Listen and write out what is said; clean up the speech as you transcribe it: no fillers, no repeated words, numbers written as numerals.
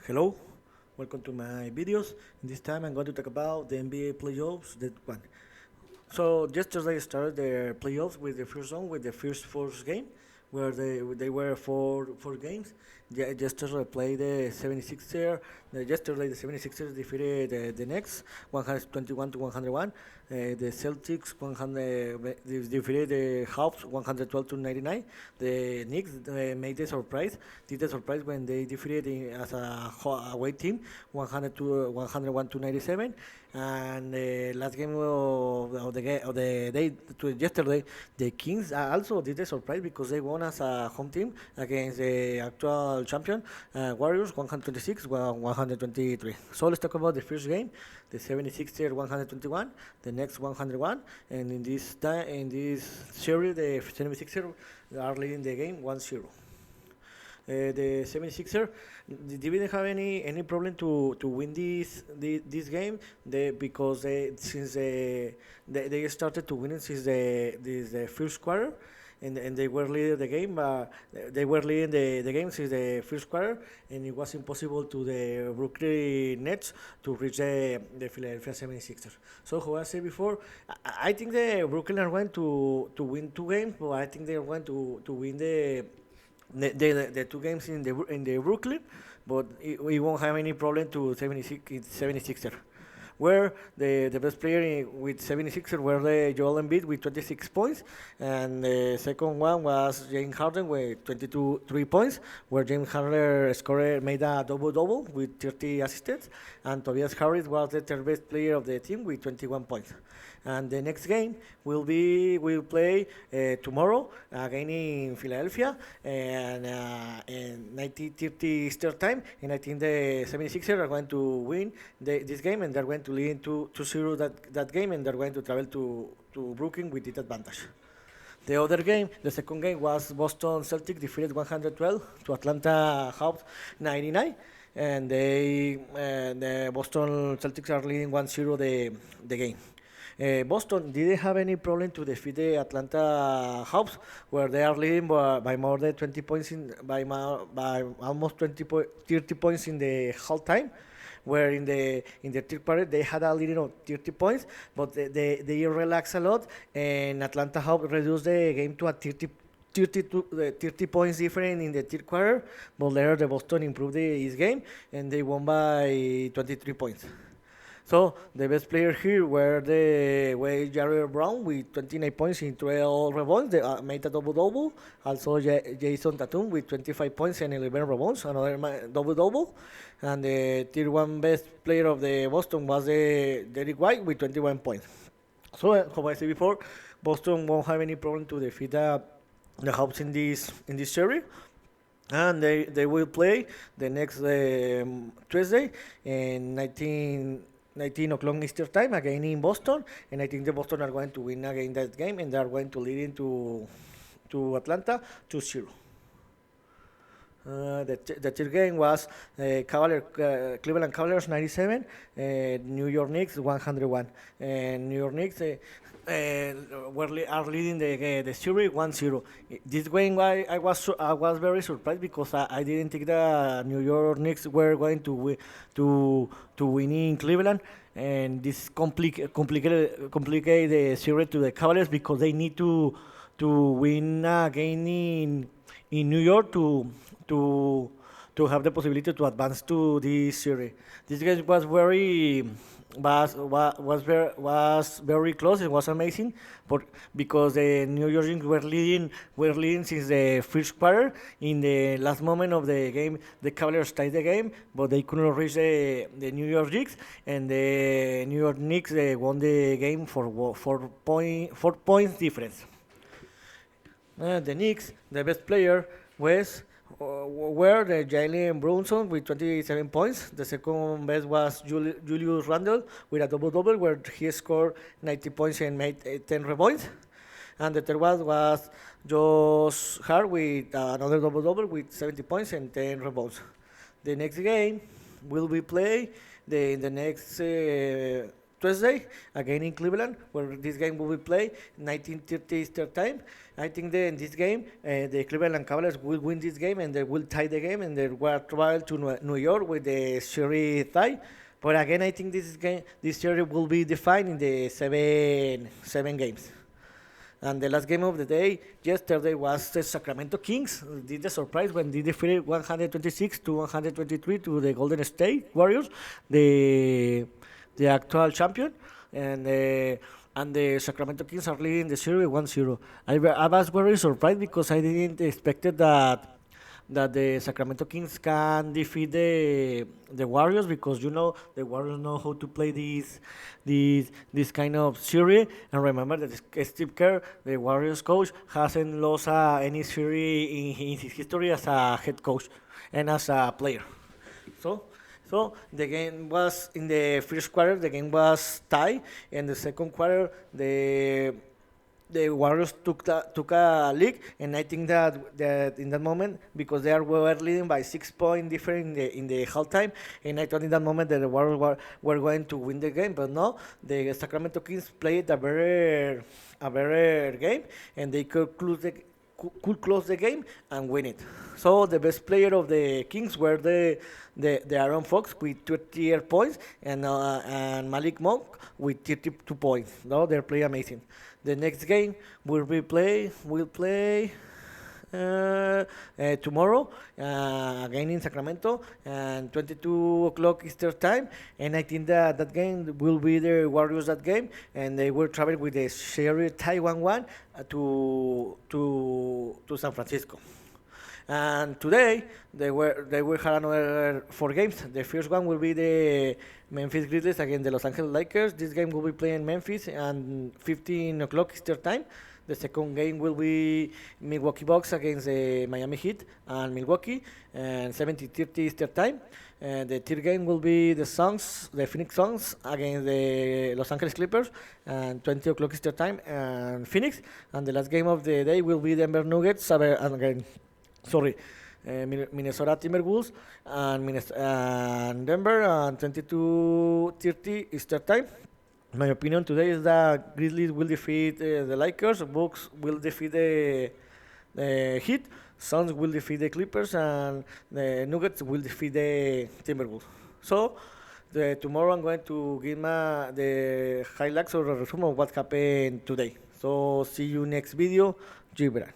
Hello, welcome to my videos. This time I'm going to talk about the NBA playoffs. That one. So yesterday started the playoffs with the first round with the first game, where they were four games. Yesterday played the 76er. Yesterday the 76ers defeated the Knicks 121 to 101. The Celtics 100 defeated the Hawks 112 to 99. The Knicks made the surprise. Did the surprise when they defeated as a away team 101 to 97. And the last game of the day to yesterday, the Kings also did a surprise because they won as a home team against the actual champion Warriors 126 123. So let's talk about the first game, the 76ers 121, the next 101, and in this series the 76ers are leading the game 1-0. The 76er didn't have any problem to win this game because they started to win it since the first quarter, and they were leading the game. They were leading the game since the first quarter, and it was impossible to the Brooklyn Nets to reach the Philadelphia 76ers. So, how I said before, I think the Brooklyn are going to win two games, but I think they are going to win the two games in the Brooklyn, but we won't have any problem to 76er. Where the best player with 76er were the Joel Embiid with 26 points, and the second one was James Harden with 22 3 points, where James Harden made a double-double with 30 assists, and Tobias Harris was the third best player of the team with 21 points. And the next game will play tomorrow again in Philadelphia and 19:30 Eastern time, and I think the 76ers are going to win this game, and they're going to lead to 2-0 that game, and they're going to travel to Brooklyn with this advantage. The other game, the second game, was Boston Celtics defeated 112 to Atlanta Hawks 99, and the Boston Celtics are leading 1-0 the game. Boston didn't have any problem to defeat the Atlanta Hawks, where they are leading by more than 20 points by almost 30 points in the half time. Where in the third quarter they had a leading of 30 points, but they relaxed a lot, and Atlanta Hawks reduced the game to a 30 points different in the third quarter, but later the Boston improved his game, and they won by 23 points. So the best player here were the way Jared Brown with 29 points in 12 rebounds. They made a double-double. Also Jason Tatum with 25 points and 11 rebounds, another double-double. And the tier one best player of the Boston was Derek White with 21 points. So, how I said before, Boston won't have any problem to defeat the Hawks in this series, and they will play the next Tuesday in 19 o'clock Eastern time again in Boston, and I think the Boston are going to win again that game, and they are going to lead into Atlanta 2-0. The third game was Cleveland Cavaliers 97, New York Knicks 101. And New York Knicks are leading the series 1-0. This game I was very surprised because I didn't think the New York Knicks were going to win in Cleveland, and this complicate the series to the Cavaliers because they need to win again in New York to have the possibility to advance to this series. This game was very close. It was amazing, but because the New York Knicks were leading since the first quarter. In the last moment of the game, the Cavaliers tied the game, but they couldn't reach the New York Knicks, and the New York Knicks won the game for 4 points difference. The Knicks, the best player was were the Jalen Brunson with 27 points. The second best was Julius Randle with a double-double where he scored 90 points and made 10 rebounds. And the third one was Josh Hart with another double-double with 70 points and 10 rebounds. The next game will be played in the next Tuesday again in Cleveland, where this game will be played 19:30 Eastern time. I think that in this game, the Cleveland Cavaliers will win this game and they will tie the game and they will travel to New York with the series tie. But again, I think this series will be defined in the seven games. And the last game of the day yesterday was the Sacramento Kings. Did the surprise when they defeated 126 to 123 to the Golden State Warriors, the the actual champion, and the Sacramento Kings are leading the series 1-0. I was very surprised because I didn't expected that the Sacramento Kings can defeat the Warriors, because the Warriors know how to play this kind of series. And remember that Steve Kerr, the Warriors coach, hasn't lost any series in his history as a head coach and as a player. So, so the game was in the first quarter. The game was tied. In the second quarter, the Warriors took a lead, and I think that in that moment, because they were leading by 6 point difference in the halftime, and I thought in that moment that the Warriors were going to win the game, but no, the Sacramento Kings played a better game, and they could close the game and win it. So the best player of the Kings were the Aaron Fox with 28 points, and Malik Monk with 32 points. No, they play amazing. The next game will play tomorrow, again in Sacramento, and 22 o'clock Eastern time. And I think that game will be the Warriors that game, and they will travel with the series tie 1-1 to San Francisco. And today they will have another four games. The first one will be the Memphis Grizzlies against the Los Angeles Lakers. This game will be played in Memphis and 15 o'clock Eastern time. The second game will be Milwaukee Bucks against the Miami Heat and Milwaukee, and 17:30 Eastern time. And the third game will be the Phoenix Suns against the Los Angeles Clippers, and 20 o'clock Eastern time, and Phoenix. And the last game of the day will be Denver Nuggets again. Sorry, Minnesota Timberwolves and Denver, and 22:30 Eastern time. My opinion today is that Grizzlies will defeat the Lakers, Bucks will defeat the Heat, Suns will defeat the Clippers, and the Nuggets will defeat the Timberwolves. So tomorrow I'm going to give the highlights or a resume of what happened today. So see you next video. Gibran.